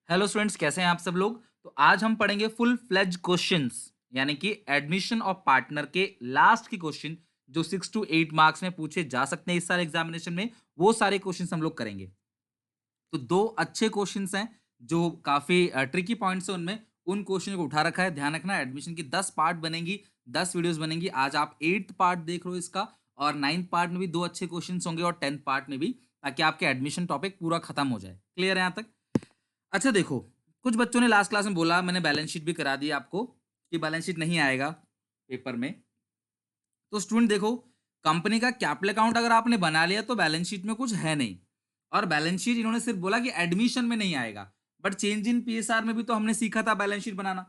Hello students, कैसे हैं आप सब लोग। तो आज हम पढ़ेंगे फुल फ्लेज क्वेश्चंस, यानी कि एडमिशन ऑफ पार्टनर के लास्ट के क्वेश्चन जो 6 to 8 मार्क्स में पूछे जा सकते हैं इस साल एग्जामिनेशन में। वो सारे क्वेश्चंस हम लोग करेंगे। तो दो अच्छे क्वेश्चंस हैं जो काफी ट्रिकी पॉइंट्स हैं उनमें। उन क्वेश्चन को उठा रखा है। ध्यान रखना, एडमिशन की 10 पार्ट बनेंगी, 10 वीडियोस बनेंगी। आज आप 8th पार्ट देख रहे हो इसका, और 9th पार्ट में भी दो अच्छे क्वेश्चन होंगे, और 10th पार्ट में भी, ताकि आपके एडमिशन टॉपिक पूरा खत्म हो जाए। क्लियर है यहाँ तक? अच्छा देखो, कुछ बच्चों ने लास्ट क्लास में बोला, मैंने बैलेंस शीट भी करा दी आपको, कि बैलेंस शीट नहीं आएगा पेपर में। तो स्टूडेंट देखो, कंपनी का कैपिटल अकाउंट अगर आपने बना लिया तो बैलेंस शीट में कुछ है नहीं। और बैलेंस शीट इन्होंने सिर्फ बोला कि एडमिशन में नहीं आएगा, बट चेंज इन पीएसआर में भी तो हमने सीखा था बैलेंस शीट बनाना।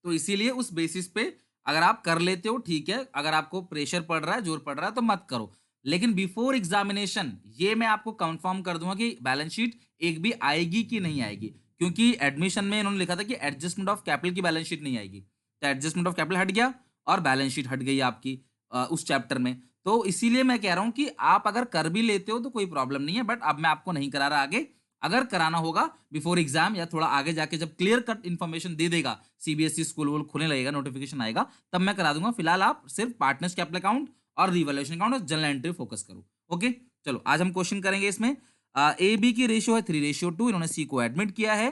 तो इसीलिए उस बेसिस पे अगर आप कर लेते हो ठीक है, अगर आपको प्रेशर पड़ रहा है, जोर पड़ रहा है, तो मत करो। लेकिन बिफोर एग्जामिनेशन ये मैं आपको कंफर्म कर दूंगा कि बैलेंस शीट एक भी आएगी कि नहीं आएगी, क्योंकि एडमिशन में इन्होंने लिखा था कि एडजस्टमेंट ऑफ कैपिटल की बैलेंस शीट नहीं आएगी। तो एडजस्टमेंट ऑफ कैपिटल हट गया और बैलेंस शीट हट गई आपकी उस चैप्टर में। तो इसीलिए मैं कह रहा हूं कि आप अगर कर भी लेते हो तो कोई प्रॉब्लम नहीं है, बट अब मैं आपको नहीं करा रहा आगे। अगर कराना होगा बिफोर एग्जाम या थोड़ा आगे जाके जब क्लियर कट इन्फॉर्मेशन दे देगा, सीबीएसई स्कूल वूल खुलने लगेगा, नोटिफिकेशन आएगा, तब मैं करा दूंगा। फिलहाल आप सिर्फ पार्टनर्स कैपिटल अकाउंट और रिवैल्यूएशन अकाउंट और जनरल एंट्री फोकस करो। ओके, चलो आज हम क्वेश्चन करेंगे इसमें। ए बी की रेशियो है 3:2। इन्होंने सी को एडमिट किया है,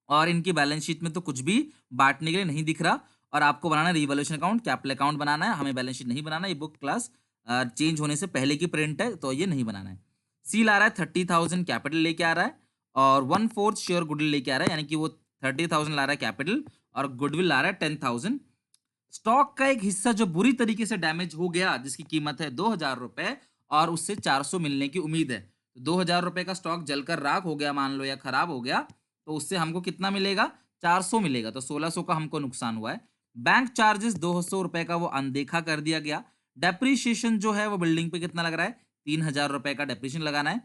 और इनकी बैलेंस शीट में तो कुछ भी बांटने के लिए नहीं दिख रहा। और आपको बनाना है रिवैल्यूएशन अकाउंट, कैपिटल अकाउंट बनाना है, हमें बैलेंस शीट नहीं बनाना। ये बुक क्लास चेंज होने से पहले की प्रिंट है, तो ये नहीं बनाना है। सी ला रहा है 30,000 कैपिटल लेके आ रहा है, और 1/4 शेयर गुडविल लेके आ रहा है, यानी कि वो 30,000 ला रहा है कैपिटल, और गुडविल ला रहा है 10,000। स्टॉक का एक हिस्सा जो बुरी तरीके से डैमेज हो गया, जिसकी कीमत है 2,000 रुपए, और उससे 400 मिलने की उम्मीद है। तो 2,000 रुपए का स्टॉक जलकर राख हो गया मान लो, या खराब हो गया, तो उससे हमको कितना मिलेगा? 400 मिलेगा। तो 1,600 का हमको नुकसान हुआ है। बैंक चार्जेस 200 रुपए का वो अनदेखा कर दिया गया। डेप्रीशिएशन जो है वो बिल्डिंग पे कितना लग रहा है? 3,000 रुपए का डेप्रीशिएशन लगाना है।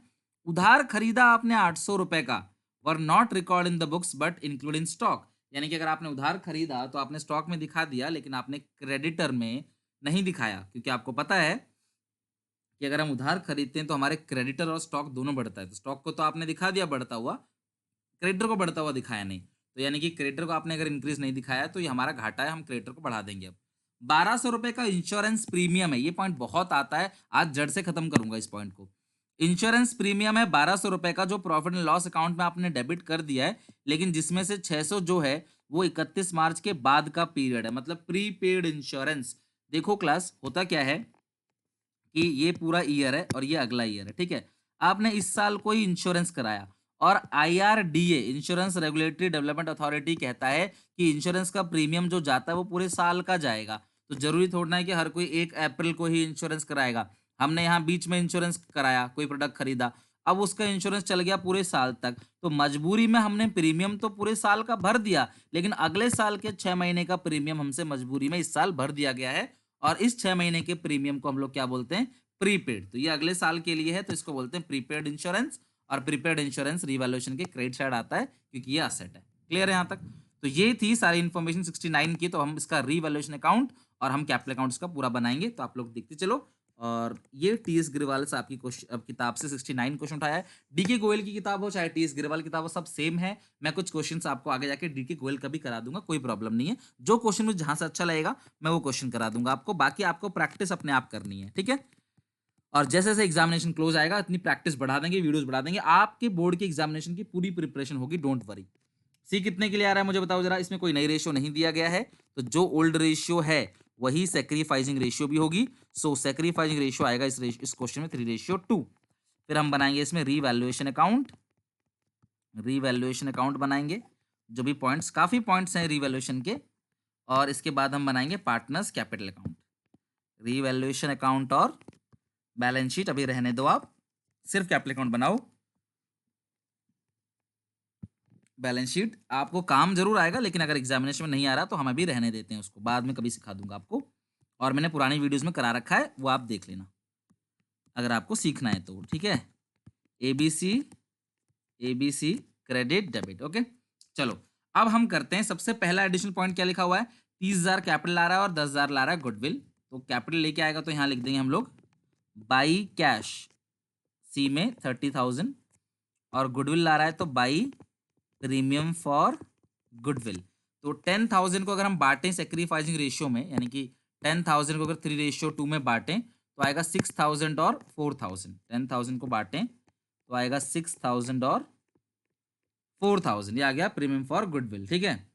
उधार खरीदा आपने 800 रुपए का, were not record in the books but include in stock. यानी कि अगर आपने उधार खरीदा तो आपने स्टॉक में दिखा दिया, लेकिन आपने क्रेडिटर में नहीं दिखाया, क्योंकि आपको पता है कि अगर हम उधार खरीदते हैं तो हमारे क्रेडिटर और स्टॉक दोनों बढ़ता है। तो स्टॉक को तो आपने दिखा दिया बढ़ता हुआ, क्रेडिटर को बढ़ता हुआ दिखाया नहीं। तो यानी कि क्रेडिटर को आपने अगर इंक्रीज नहीं दिखाया तो ये हमारा घाटा है, हम क्रेडिटर को बढ़ा देंगे। अब 1,200 रुपए का इंश्योरेंस प्रीमियम है। ये पॉइंट बहुत आता है, आज जड़ से खत्म करूंगा इस पॉइंट को। इंश्योरेंस प्रीमियम है 1,200 रुपए का, जो प्रॉफिट एंड लॉस अकाउंट में आपने डेबिट कर दिया है, लेकिन जिसमें से 600 जो है वो 31 मार्च के बाद का पीरियड है, मतलब प्रीपेड इंश्योरेंस। देखो क्लास, होता क्या है कि ये पूरा ईयर है और ये अगला ईयर है, ठीक है। आपने इस साल कोई इंश्योरेंस कराया, और IRDA insurance regulatory development authority कहता है कि इंश्योरेंस का प्रीमियम जो जाता है वो पूरे साल का जाएगा। तो जरूरी थोड़ा है कि हर कोई 1 अप्रैल को ही इंश्योरेंस कराएगा। हमने यहाँ बीच में इंश्योरेंस कराया, कोई प्रोडक्ट खरीदा, अब उसका इंश्योरेंस चल गया पूरे साल तक, तो मजबूरी में हमने प्रीमियम तो पूरे साल का भर दिया, लेकिन अगले साल के 6 महीने का प्रीमियम हमसे मजबूरी में इस साल भर दिया गया है। और इस 6 महीने के प्रीमियम को हम लोग क्या बोलते हैं? प्रीपेड। तो ये अगले साल के लिए है, तो इसको बोलते हैं प्रीपेड इंश्योरेंस। और प्रीपेड इंश्योरेंस रिवैल्यूएशन के क्रेडिट साइड आता है, क्योंकि ये असेट है। क्लियर है यहाँ तक? तो ये थी सारी इन्फॉर्मेशन 69 की। तो हम इसका रिवैल्यूएशन अकाउंट और हम कैपिटल अकाउंट्स का पूरा बनाएंगे, तो आप लोग देखते चलो। और ये टीएस ग्रेवाल से आपकी किताब से 69 क्वेश्चन उठाया है। डीके गोयल की किताब हो चाहे टीएस ग्रेवाल की किताब हो, सब सेम है। मैं कुछ क्वेश्चंस आपको आगे जाके डीके गोयल का भी करा दूंगा, कोई प्रॉब्लम नहीं है। जो क्वेश्चन मुझे जहां से अच्छा लगेगा मैं वो क्वेश्चन करा दूंगा आपको। बाकी आपको प्रैक्टिस अपने आप करनी है, ठीक है। और जैसे जैसे एग्जामिनेशन क्लोज आएगा इतनी प्रैक्टिस बढ़ा देंगे, वीडियोस बढ़ा देंगे, आपके बोर्ड के एग्जामिनेशन की पूरी प्रिपरेशन होगी, डोंट वरी। सी कितने के लिए आ रहा है मुझे बताओ जरा। इसमें कोई नई रेशियो नहीं दिया गया है, तो जो ओल्ड रेशियो है वही सेक्रीफाइसिंग रेशियो भी होगी। सो सेक्रीफाइसिंग रेशियो आएगा इस क्वेश्चन में 3:2। फिर हम बनाएंगे इसमें रिवैल्यूएशन अकाउंट। रिवैल्यूएशन अकाउंट बनाएंगे, जो भी पॉइंट्स, काफी पॉइंट्स हैं रिवैल्यूएशन के। और इसके बाद हम बनाएंगे partners capital account. Revaluation account और बैलेंस शीट अभी रहने दो, आप सिर्फ कैपिटल अकाउंट बनाओ। बैलेंस शीट आपको काम जरूर आएगा, लेकिन अगर एग्जामिनेशन में नहीं आ रहा तो हम अभी रहने देते हैं उसको, बाद में कभी सिखा दूंगा आपको। और मैंने पुरानी वीडियोस में करा रखा है, वो आप देख लेना अगर आपको सीखना है तो, ठीक है। ABC, ABC credit debit, okay. चलो अब हम करते हैं। सबसे पहला एडिशनल पॉइंट क्या लिखा हुआ है? 30,000 कैपिटल ला रहा है और 10,000 ला रहा है गुडविल। तो कैपिटल लेके आएगा तो यहाँ लिख देंगे हम लोग बाई कैश, सी में 30,000, और गुडविल ला रहा है तो बाई प्रीमियम फॉर गुडविल। तो 10,000 को अगर हम बांटें सेक्रीफाइसिंग रेशियो में, यानी कि 10,000 को अगर 3:2 में बांटें तो आएगा 6,000 और 4,000। 10,000 को बांटें तो आएगा 6,000 और 4,000। ये आ गया प्रीमियम फॉर गुडविल। ठीक है,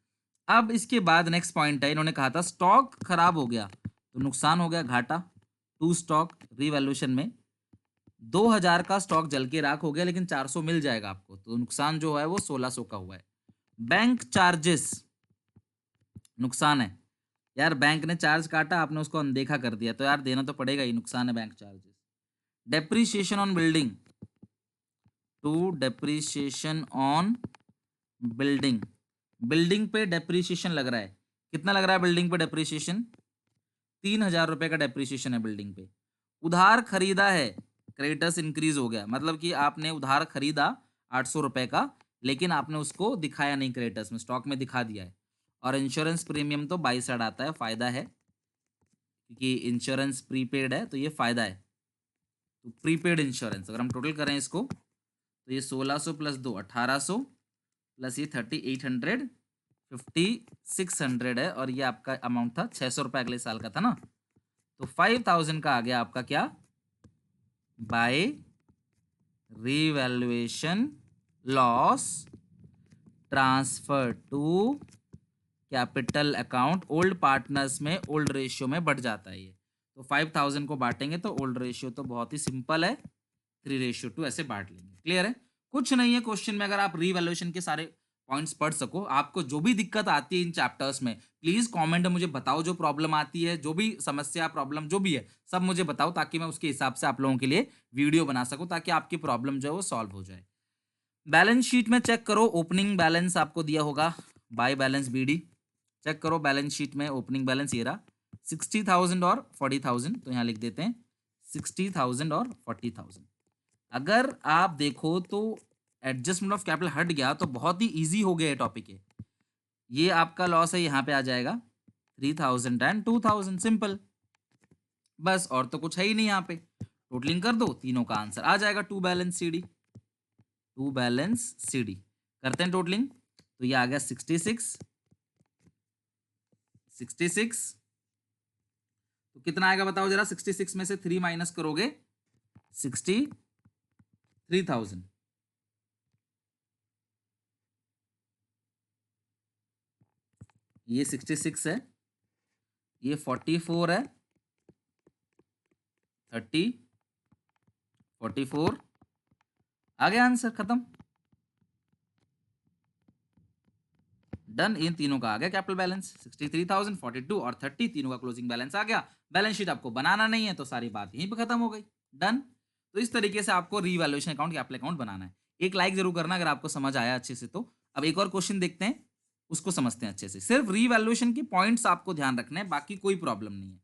अब इसके बाद नेक्स्ट पॉइंट है, इन्होंने कहा था स्टॉक खराब हो गया तो नुकसान हो गया, घाटा। टू स्टॉक रीवैल्यूएशन में 2,000 का स्टॉक जल के राख हो गया, लेकिन 400 मिल जाएगा आपको, तो नुकसान जो है वो 1,600 का हुआ है। बैंक चार्जेस नुकसान है, यार बैंक ने चार्ज काटा, आपने उसको अनदेखा कर दिया, तो यार देना तो पड़ेगा ही, नुकसान है bank charges. Depreciation on building, to depreciation on building, building पे डेप्रीशिएशन लग रहा है। कितना लग रहा है बिल्डिंग पे डेप्रीशिएशन? 3,000 रुपए का डेप्रीशिएशन है बिल्डिंग पे। उधार खरीदा है, क्रेडिटर्स इंक्रीज हो गया, मतलब कि आपने उधार खरीदा 800 रुपए का, लेकिन आपने उसको दिखाया नहीं क्रेडिटर्स में, स्टॉक में दिखा दिया है। और इंश्योरेंस प्रीमियम तो बाई साइड आता है, फायदा है, क्योंकि इंश्योरेंस प्रीपेड है तो ये फायदा है। तो प्रीपेड इंश्योरेंस अगर हम टोटल करें इसको, तो ये 1,600 प्लस 2 1,800 प्लस ये 3,800 5,600 है, और ये आपका अमाउंट था 600 रुपये अगले साल का था ना, तो 5,000 का आ गया आपका क्या, by revaluation loss transfer to capital account old partners में ओल्ड रेशियो में बढ़ जाता है ये। तो 5,000 को बांटेंगे तो ओल्ड रेशियो तो बहुत ही सिंपल है, 3:2 ऐसे बांट लेंगे। क्लियर है, कुछ नहीं है क्वेश्चन में, अगर आप रीवैल्यूएशन के सारे पॉइंट्स पढ़ सको। आपको जो भी दिक्कत आती है इन चैप्टर्स में, प्लीज कमेंट में मुझे बताओ, जो प्रॉब्लम आती है, जो भी समस्या प्रॉब्लम जो भी है सब मुझे बताओ, ताकि मैं उसके हिसाब से आप लोगों के लिए वीडियो बना सकूं, ताकि आपकी प्रॉब्लम जो है वो सॉल्व हो जाए। बैलेंस शीट में चेक करो, ओपनिंग बैलेंस आपको दिया होगा, बाय बैलेंस बीडी। चेक करो बैलेंस शीट में ओपनिंग बैलेंस ये रहा, 60,000 और 40,000, तो यहाँ लिख देते हैं 60,000 और 40,000। अगर आप देखो तो एडजस्टमेंट ऑफ कैपिटल हट गया तो बहुत ही इजी हो गया ये टॉपिक है। ये आपका लॉस है, यहाँ पे आ जाएगा 3,000 एंड 2,000, सिंपल, बस और तो कुछ है ही नहीं। यहाँ पे टोटलिंग कर दो, तीनों का आंसर आ जाएगा, to balance CD. To balance CD करते हैं टोटलिंग, तो ये आ गया 66। तो कितना आएगा बताओ जरा, 66 में से 3 माइनस करोगे 63,000। ये 66 है, ये 44 है, 30 44, आ गया आंसर, खत्म, डन। इन तीनों का आ गया कैपिटल बैलेंस 63,000, 42 और 30, तीनों का क्लोजिंग बैलेंस आ गया। बैलेंस शीट आपको बनाना नहीं है तो सारी बात यहीं पे खत्म हो गई, डन। तो इस तरीके से आपको रीवैल्यूएशन अकाउंट, कैपिटल अकाउंट बनाना है। एक लाइक जरूर करना अगर आपको समझ आया अच्छे से तो। अब एक और क्वेश्चन देखते हैं, उसको समझते हैं अच्छे से। सिर्फ रीवैल्यूएशन की पॉइंट्स आपको ध्यान रखना है, बाकी कोई प्रॉब्लम नहीं है।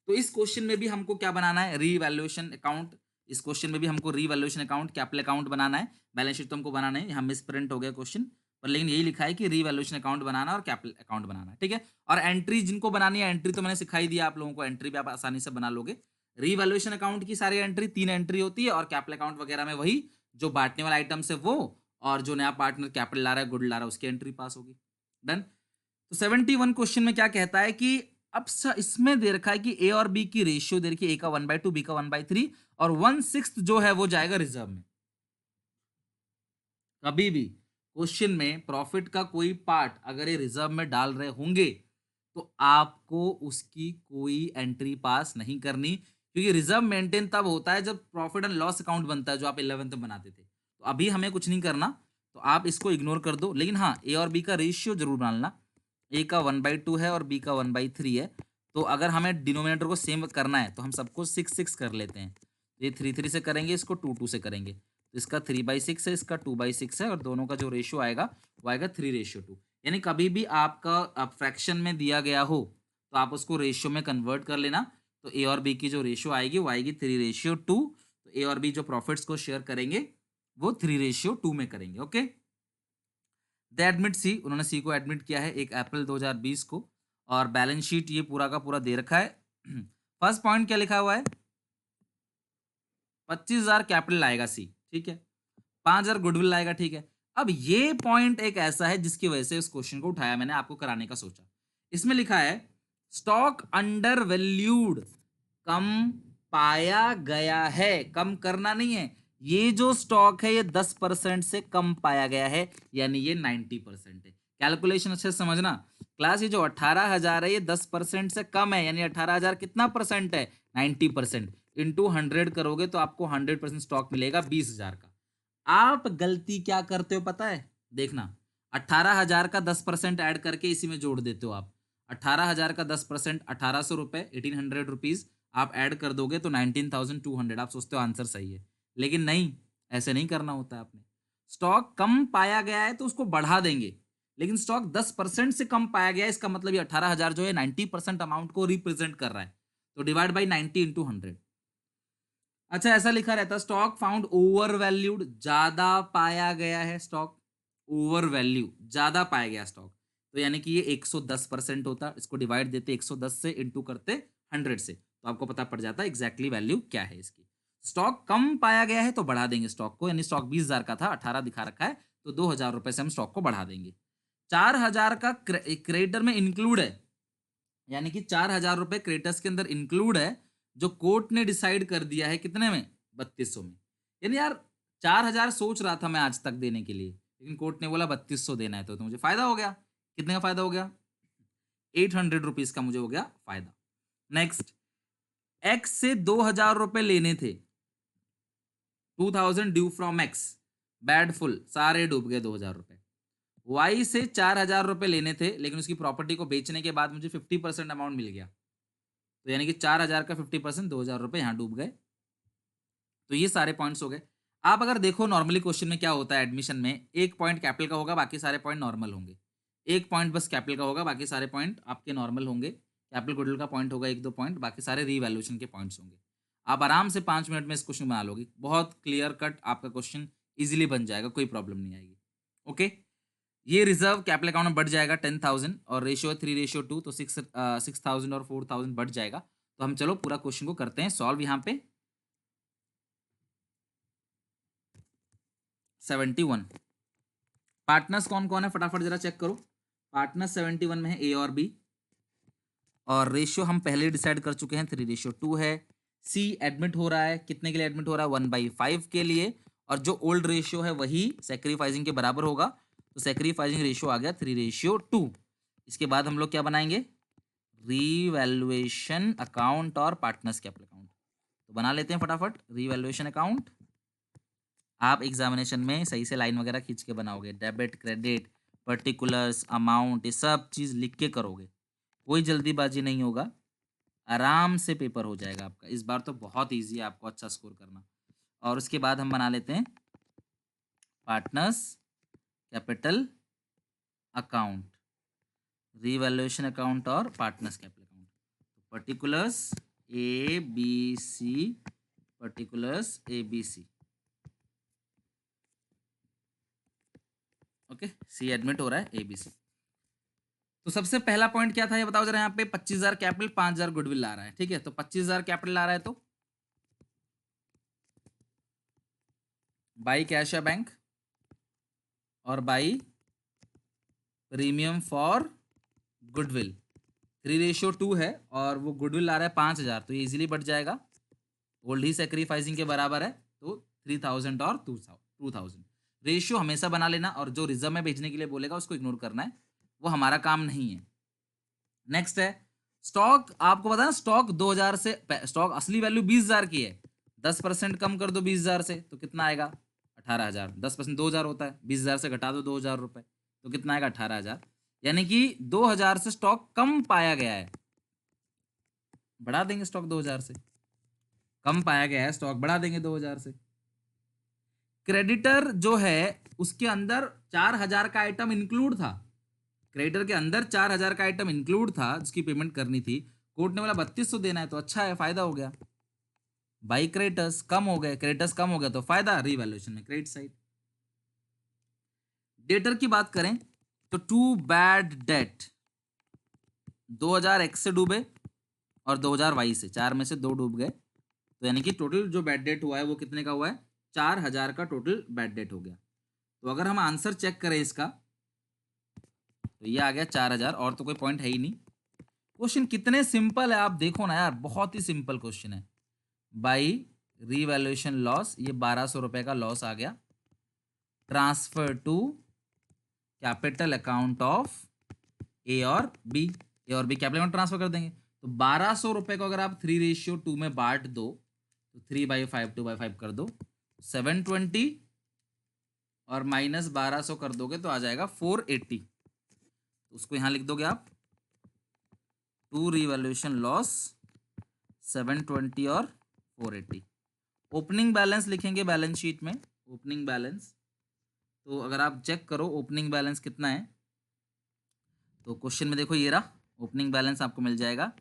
तो इस क्वेश्चन में भी हमको क्या बनाना है, रीवैल्यूएशन अकाउंट। इस क्वेश्चन में भी हमको रीवैल्यूएशन अकाउंट, कैपिटल अकाउंट बनाना है। बैलेंस शीट तो हमको बनाना है, यहाँ मिस प्रिंट हो गया क्वेश्चन पर, लेकिन यही लिखा है कि रीवैल्यूएशन अकाउंट बनाना और कैपिटल अकाउंट बनाना है, ठीक है। और एंट्री जिनको बनानी है, एंट्री तो मैंने सिखाई दिया आप लोगों को, एंट्री भी आप आसानी से बना लोगे। रीवैल्यूएशन अकाउंट की सारी एंट्री 3 एंट्री होती है, और कैपिटल अकाउंट वगैरह में वही जो बांटने वाला आइटम है वो, और जो नया पार्टनर कैपिटल ला रहा है, गुड ला रहा है, उसकी एंट्री पास होगी, डन। तो 71 क्वेश्चन में क्या कहता है कि अब इसमें दे रखा है कि ए और बी की रेशियो दे रखी है, ए का 1/2, बी का 1/3, और 1/6 जो है वो जाएगा रिजर्व में। कभी भी क्वेश्चन में प्रॉफिट का कोई पार्ट अगर ये रिजर्व में डाल रहे होंगे तो आपको उसकी कोई एंट्री पास नहीं करनी, क्योंकि रिजर्व मेंटेन तब होता है जब प्रॉफिट एंड लॉस अकाउंट बनता है, जो आप 11th में बनाते थे। तो अभी हमें कुछ नहीं करना, तो आप इसको इग्नोर कर दो। लेकिन हाँ, ए और बी का रेशियो जरूर डालना, ए का 1/2 है और बी का 1/3 है। तो अगर हमें डिनोमिनेटर को सेम करना है तो हम सबको 6 कर लेते हैं। ये 3 से करेंगे, इसको 2 से करेंगे, तो इसका 3/6 है, इसका 2/6 है, और दोनों का जो रेशियो आएगा वो आएगा 3:2। यानी कभी भी आपका फ्रैक्शन में दिया गया हो तो आप उसको रेशियो में कन्वर्ट कर लेना। तो ए और बी की जो रेशियो आएगी वो आएगी 3:2। तो ए और बी जो प्रॉफिट्स को शेयर करेंगे वो 3:2 में करेंगे, ओके। दे एडमिट सी, उन्होंने सी को एडमिट किया है 1 अप्रैल 2020 को, और बैलेंस शीट ये पूरा का पूरा दे रखा है। फर्स्ट पॉइंट क्या लिखा हुआ है, 25,000 कैपिटल आएगा सी, ठीक है, 5,000 गुडविल आएगा, ठीक है। अब ये पॉइंट एक ऐसा है जिसकी वजह से इस क्वेश्चन को उठाया मैंने, आपको कराने का सोचा। इसमें लिखा है स्टॉक अंडर वैल्यूड, कम पाया गया है, कम करना नहीं है, ये जो स्टॉक है ये 10% से कम पाया गया है, यानी ये 90% है। कैलकुलेशन अच्छे से समझना क्लास, ये जो 18,000 है ये 10% से कम है, यानी 18,000 कितना परसेंट है, 90%। इंटू 100 करोगे तो आपको 100% स्टॉक मिलेगा 20,000 का। आप गलती क्या करते हो पता है, देखना, 18,000 का 10% ऐड करके इसी में जोड़ देते हो आप। 18,000 का 10% 1,800 रुपए, 1,800 रुपीज आप ऐड कर दोगे तो 19,200। आप सोचते हो आंसर सही है, लेकिन नहीं, ऐसे नहीं करना होता है आपने। स्टॉक कम पाया गया है तो उसको बढ़ा देंगे, लेकिन स्टॉक 10% से कम पाया गया है, इसका मतलब ये 18,000 जो है 90% अमाउंट को रिप्रेजेंट कर रहा है, तो डिवाइड बाई 90 इंटू 100। अच्छा, ऐसा लिखा रहता है स्टॉक फाउंड ओवर वैल्यूड, ज्यादा पाया गया है स्टॉक, ओवर वैल्यू ज्यादा पाया गया स्टॉक, तो यानी कि ये 110% होता। इसको डिवाइड देते 110 से, इंटू करते 100 से, तो आपको पता पड़ जाता है एग्जैक्टली वैल्यू क्या है इसकी। स्टॉक कम पाया गया है तो बढ़ा देंगे स्टॉक को, यानी स्टॉक 20,000 का था, 18 दिखा रखा है, तो 2,000 रुपए से हम स्टॉक को बढ़ा देंगे। 4,000 का क्रेडिटर में इंक्लूड है, यानी कि 4,000 रुपए क्रेडिटर्स के अंदर इंक्लूड है, जो कोर्ट ने डिसाइड कर दिया है कितने में, 3200 में। यानी यार 4,000 सोच रहा था मैं आज तक देने के लिए, लेकिन कोर्ट ने बोला 3200 देना है, तो मुझे फायदा हो गया। कितने का फायदा हो गया, 800 रुपीज का मुझे हो गया फायदा। नेक्स्ट, एक्स से 2,000 रुपए लेने थे, 2,000 due from x, bad full, सारे डूब गए 2,000 रुपए। वाई से 4,000 रुपए लेने थे, लेकिन उसकी प्रॉपर्टी को बेचने के बाद मुझे 50% अमाउंट मिल गया, तो यानी कि 4,000 का 50%, 2,000 रुपए यहाँ डूब गए। तो ये सारे पॉइंट्स हो गए। आप अगर देखो नॉर्मली क्वेश्चन में क्या होता है एडमिशन में, एक पॉइंट कैपिटल का होगा, बाकी सारे पॉइंट नॉर्मल होंगे। एक पॉइंट बस कैपिटल का होगा, बाकी सारे पॉइंट आपके नॉर्मल होंगे। कैपिटल गुडविल का पॉइंट होगा 1-2 पॉइंट, बाकी सारे रीवैल्यूएशन के पॉइंट्स होंगे। आप आराम से 5 मिनट में इस क्वेश्चन बना लोगे, बहुत क्लियर कट आपका क्वेश्चन इजिली बन जाएगा, कोई प्रॉब्लम नहीं आएगी। ओके, ये रिजर्व कैपिटल अकाउंट में बढ़ जाएगा 10,000, और रेशियो है 3:2, तो 6,000 और 4,000 बढ़ जाएगा। तो हम चलो पूरा क्वेश्चन को करते हैं सॉल्व। यहाँ पे 71 पार्टनर्स कौन कौन है फटाफट जरा चेक करो। पार्टनर्स 71 में है ए और बी, और रेशियो हम पहले डिसाइड कर चुके हैं 3:2 है। सी एडमिट हो रहा है, कितने के लिए एडमिट हो रहा है, 1/5 के लिए, और जो ओल्ड रेशियो है वही सेक्रीफाइसिंग के बराबर होगा, तो सेक्रीफाइसिंग रेशियो आ गया 3:2। इसके बाद हम लोग क्या बनाएंगे, रीवैल्यूएशन अकाउंट और पार्टनर्स कैपिटल अकाउंट। तो बना लेते हैं फटाफट रीवैल्यूएशन अकाउंट। आप एग्जामिनेशन में सही से लाइन वगैरह खींच के बनाओगे, डेबिट क्रेडिट पर्टिकुलर्स अमाउंट ये सब चीज़ लिख के करोगे, कोई जल्दीबाजी नहीं होगा, आराम से पेपर हो जाएगा आपका। इस बार तो बहुत इजी है आपको अच्छा स्कोर करना। और उसके बाद हम बना लेते हैं partners capital account, revaluation account और partners capital account. Particulars A B C, particulars A B C, okay, C admit हो रहा है ए बी सी। तो सबसे पहला पॉइंट क्या था ये बताओ जरा, यहाँ पे 25,000 कैपिटल 5,000 गुडविल ला रहा है, ठीक है, तो 25,000 कैपिटल ला रहा है तो बाई कैश या बैंक, और बाई प्रीमियम फॉर गुडविल। 3:2 है, और वो गुडविल ला रहा है 5,000, तो ये इजीली बढ़ जाएगा, ओल्ड ही सेक्रीफाइसिंग के बराबर है, तो 3,000 और 2,000। रेशियो हमेशा बना लेना, और जो रिजर्व में भेजने के लिए बोलेगा उसको इग्नोर करना है, वो हमारा काम नहीं है। नेक्स्ट है स्टॉक, आपको पता है स्टॉक 2,000 से, स्टॉक असली वैल्यू 20,000 की है, 10% कम कर दो 20,000 से तो कितना आएगा, 18,000। 10% 2,000 होता है, 20,000 से घटा दो 2,000 रुपए, तो कितना आएगा, 18,000। यानी कि 2,000 से स्टॉक कम पाया गया है, बढ़ा देंगे स्टॉक 2,000 से, कम पाया गया है स्टॉक बढ़ा देंगे 2,000 से। क्रेडिटर जो है उसके अंदर 4,000 का आइटम इंक्लूड था, क्रेडिटर के अंदर 4,000 का आइटम इंक्लूड था जिसकी पेमेंट करनी थी, कोर्ट ने बोला 3200 देना है, तो अच्छा है, फायदा हो गया। बाई क्रेडिटर्स कम हो गए, क्रेडिटर्स कम हो गया तो फायदा, रीवैल्यूएशन में क्रेडिट साइड। डेटर की बात करें तो टू बैड डेट, 2,000 एक्स से डूबे और 2,000 वाई से, 4 में से 2 डूब गए, तो यानी कि टोटल जो बैड डेट हुआ है वो कितने का हुआ है, 4,000 का टोटल बैड डेट हो गया। तो अगर हम आंसर चेक करें इसका, तो ये आ गया 4000, और तो कोई पॉइंट है ही नहीं। क्वेश्चन कितने सिंपल है आप देखो ना यार, बहुत ही सिंपल क्वेश्चन है। बाई रीवैल्यूएशन लॉस, ये 1200 रुपए का लॉस आ गया, transfer to capital account of A और बी। ए और बी कैपिटल अकाउंट ट्रांसफर कर देंगे। तो 1200 रुपए को अगर आप 3:2 में बांट दो, तो 3/5 2/5 कर दो, 720, और माइनस 1200 कर दोगे तो आ जाएगा 480। उसको यहां लिख दोगे आप, टू रिवैल्यूएशन लॉस 720 और 480। ओपनिंग बैलेंस लिखेंगे बैलेंस शीट में, ओपनिंग बैलेंस। तो अगर आप चेक करो ओपनिंग बैलेंस कितना है, तो क्वेश्चन में देखो ये रहा ओपनिंग बैलेंस, आपको मिल जाएगा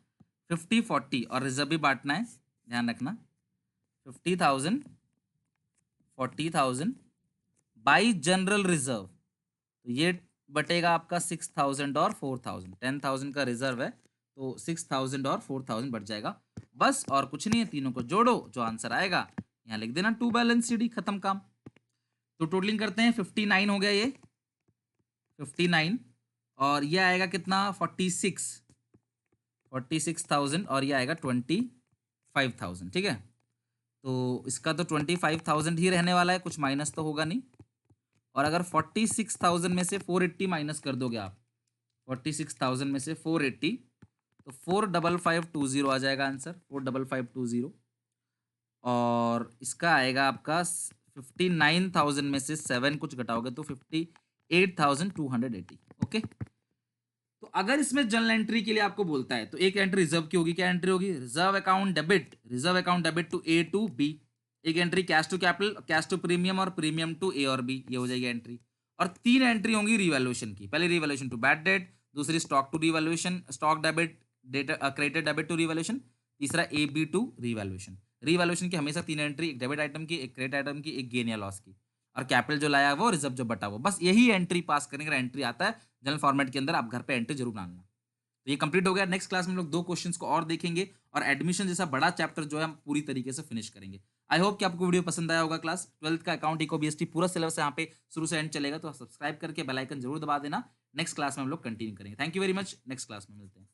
50-40, और रिजर्व भी बांटना है, ध्यान रखना। 50,000 40,000 बाई जनरल रिजर्व, तो ये बटेगा आपका 6,000 और 4,000। 10,000 का रिजर्व है, तो 6,000 और 4,000 बढ़ जाएगा, बस और कुछ नहीं है। तीनों को जोड़ो, जो आंसर आएगा यहाँ लिख देना, टू बैलेंस शीट, खत्म काम। तो टोटलिंग करते हैं, 59 हो गया ये, 59, और ये आएगा कितना, 46,000, और ये आएगा 25,000, ठीक है। तो इसका तो 25,000 ही रहने वाला है, कुछ माइनस तो होगा नहीं। और अगर 46,000 में से 480 माइनस कर दोगे आप, 46,000 में से 480, तो 45520 आ जाएगा आंसर, 45520। और इसका आएगा आपका 59,000 में से 7 कुछ घटाओगे तो 58,280। ओके, तो अगर इसमें जर्नल एंट्री के लिए आपको बोलता है, तो एक एंट्री रिजर्व की होगी, क्या एंट्री होगी, reserve account debit to A to B. एक entry cash to capital, cash to premium, और प्रीमियम टू ए और बी, ये हो जाएगी एंट्री। और 3 एंट्री होंगी रिवैल्यूएशन की, पहले रिवैल्यूएशन टू बैड डेट, दूसरी stock to revaluation, stock debit, credit debit to revaluation, तीसरा A B to revaluation. Revaluation की हमेशा 3 एंट्री, एक डेबिट आइटम की, एक क्रेडिट आइटम की, एक गेन या लॉस की, और कैपिटल जो लाया वो, रिजर्व जो बटा वो, बस यही एंट्री पास करने का एंट्री आता है जनरल फॉर्मेट के अंदर। आप घर पे एंट्री जरूर डालना। तो ये कंप्लीट हो गया। नेक्स्ट क्लास में हम लोग 2 क्वेश्चंस को और देखेंगे, और एडमिशन जैसा बड़ा चैप्टर जो है हम पूरी तरीके से फिनिश करेंगे। आई होप कि आपको वीडियो पसंद आया होगा। क्लास 12th का अकाउंट इको बीएसटी पूरा सिलेबस यहाँ पे शुरू से एंड चलेगा, तो सब्सक्राइब करके बेल आइकन जरूर दबा देना। नेक्स्ट क्लास में हम लोग कंटिन्यू करेंगे। Thank you very much, next class में मिलते हैं।